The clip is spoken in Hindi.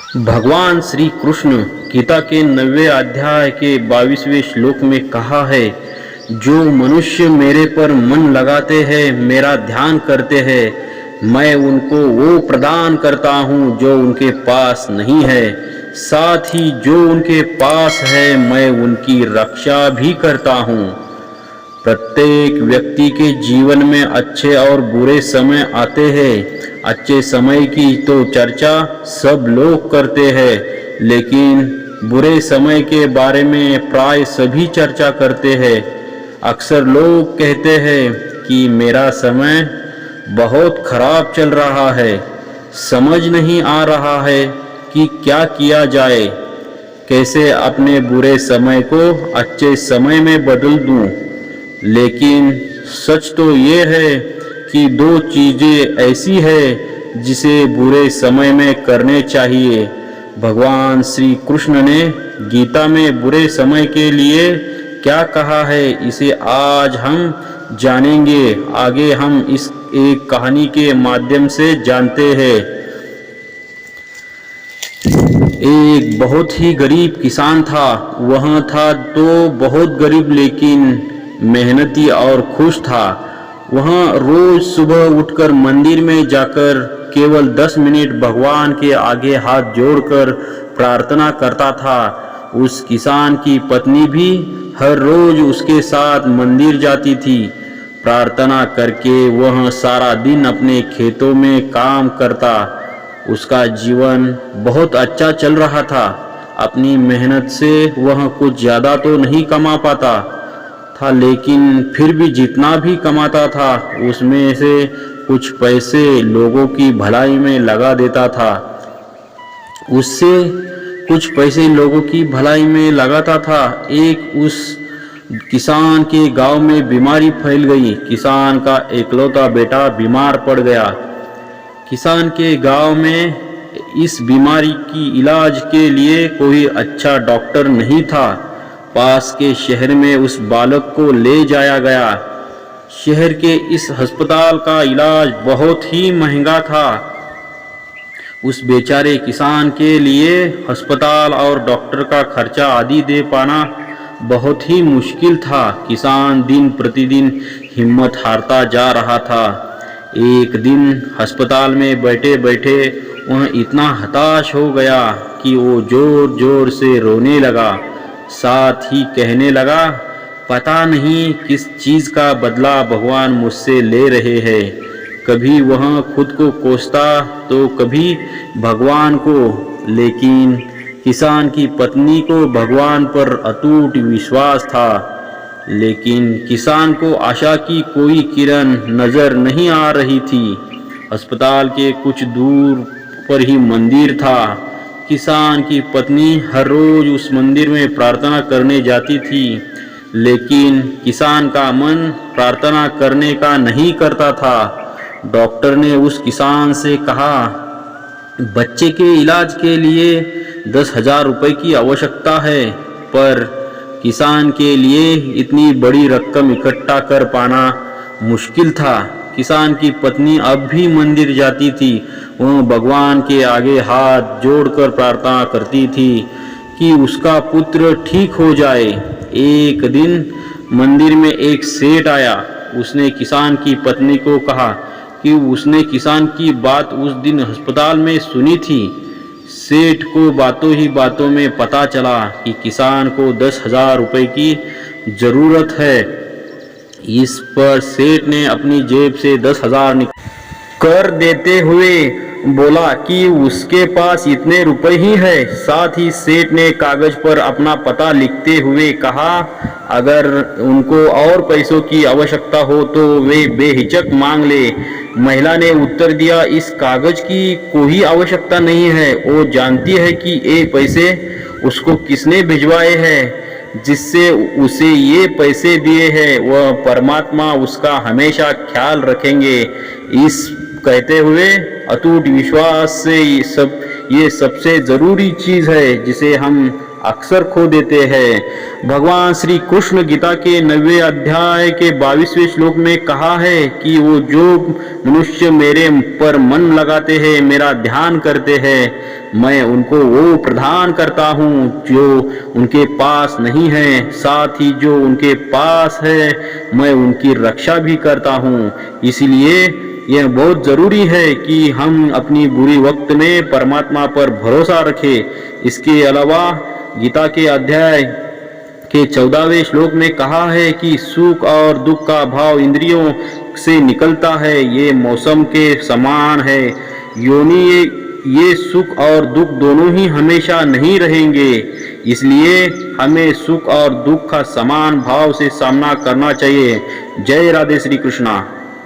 भगवान श्री कृष्ण गीता के 90वें अध्याय के 22वें श्लोक में कहा है, जो मनुष्य मेरे पर मन लगाते हैं, मेरा ध्यान करते हैं, मैं उनको वो प्रदान करता हूँ जो उनके पास नहीं है। साथ ही जो उनके पास है मैं उनकी रक्षा भी करता हूँ। प्रत्येक व्यक्ति के जीवन में अच्छे और बुरे समय आते हैं। अच्छे समय की तो चर्चा सब लोग करते हैं, लेकिन बुरे समय के बारे में प्राय सभी चर्चा करते हैं। अक्सर लोग कहते हैं कि मेरा समय बहुत खराब चल रहा है, समझ नहीं आ रहा है कि क्या किया जाए, कैसे अपने बुरे समय को अच्छे समय में बदल दूं। लेकिन सच तो ये है कि दो चीज़ें ऐसी है जिसे बुरे समय में करने चाहिए। भगवान श्री कृष्ण ने गीता में बुरे समय के लिए क्या कहा है, इसे आज हम जानेंगे। आगे हम इस एक कहानी के माध्यम से जानते हैं। एक बहुत ही गरीब किसान था। वह था तो बहुत गरीब, लेकिन मेहनती और खुश था। वह रोज सुबह उठकर मंदिर में जाकर केवल 10 मिनट भगवान के आगे हाथ जोड़कर प्रार्थना करता था। उस किसान की पत्नी भी हर रोज उसके साथ मंदिर जाती थी। प्रार्थना करके वह सारा दिन अपने खेतों में काम करता। उसका जीवन बहुत अच्छा चल रहा था। अपनी मेहनत से वह कुछ ज़्यादा तो नहीं कमा पाता था, लेकिन फिर भी जितना भी कमाता था उसमें से कुछ पैसे लोगों की भलाई में लगा देता था। उससे कुछ पैसे लोगों की भलाई में लगाता था। एक उस किसान के गांव में बीमारी फैल गई। किसान का एकलौता बेटा बीमार पड़ गया। किसान के गांव में इस बीमारी की इलाज के लिए कोई अच्छा डॉक्टर नहीं था। पास के शहर में उस बालक को ले जाया गया। शहर के इस अस्पताल का इलाज बहुत ही महंगा था। उस बेचारे किसान के लिए अस्पताल और डॉक्टर का खर्चा आदि दे पाना बहुत ही मुश्किल था। किसान दिन प्रतिदिन हिम्मत हारता जा रहा था। एक दिन अस्पताल में बैठे बैठे वह इतना हताश हो गया कि वो जोर जोर से रोने लगा। साथ ही कहने लगा, पता नहीं किस चीज़ का बदला भगवान मुझसे ले रहे हैं। कभी वह खुद को कोसता तो कभी भगवान को। लेकिन किसान की पत्नी को भगवान पर अटूट विश्वास था। लेकिन किसान को आशा की कोई किरण नजर नहीं आ रही थी। अस्पताल के कुछ दूर पर ही मंदिर था। किसान की पत्नी हर रोज उस मंदिर में प्रार्थना करने जाती थी, लेकिन किसान का मन प्रार्थना करने का नहीं करता था। डॉक्टर ने उस किसान से कहा, बच्चे के इलाज के लिए 10,000 रुपये की आवश्यकता है, पर किसान के लिए इतनी बड़ी रकम इकट्ठा कर पाना मुश्किल था। किसान की पत्नी अब भी मंदिर जाती थी। वह भगवान के आगे हाथ जोड़कर प्रार्थना करती थी कि उसका पुत्र ठीक हो जाए। एक दिन मंदिर में एक सेठ आया। उसने किसान की पत्नी को कहा कि उसने किसान की बात उस दिन अस्पताल में सुनी थी। सेठ को बातों ही बातों में पता चला कि किसान को 10,000 रुपये की ज़रूरत है। इस पर सेठ ने अपनी जेब से 10,000 कर देते हुए बोला कि उसके पास इतने रुपए ही है। साथ ही सेठ ने कागज पर अपना पता लिखते हुए कहा, अगर उनको और पैसों की आवश्यकता हो तो वे बेहिचक मांग ले। महिला ने उत्तर दिया, इस कागज की कोई आवश्यकता नहीं है। वो जानती है कि ये पैसे उसको किसने भिजवाए हैं, जिससे उसे ये पैसे दिए हैं। वह परमात्मा उसका हमेशा ख्याल रखेंगे। इस कहते हुए अटूट विश्वास से ये सबसे ज़रूरी चीज़ है जिसे हम अक्सर खो देते हैं। भगवान श्री कृष्ण गीता के 9वें अध्याय के 22वें श्लोक में कहा है कि वो जो मनुष्य मेरे पर मन लगाते हैं, मेरा ध्यान करते हैं, मैं उनको वो प्रदान करता हूँ जो उनके पास नहीं है, साथ ही जो उनके पास है मैं उनकी रक्षा भी करता हूँ। इसलिए यह बहुत जरूरी है कि हम अपनी बुरी वक्त में परमात्मा पर भरोसा रखें। इसके अलावा गीता के अध्याय के 14वें श्लोक में कहा है कि सुख और दुख का भाव इंद्रियों से निकलता है, ये मौसम के समान है। ये सुख और दुख दोनों ही हमेशा नहीं रहेंगे, इसलिए हमें सुख और दुख का समान भाव से सामना करना चाहिए। जय राधे श्री कृष्णा।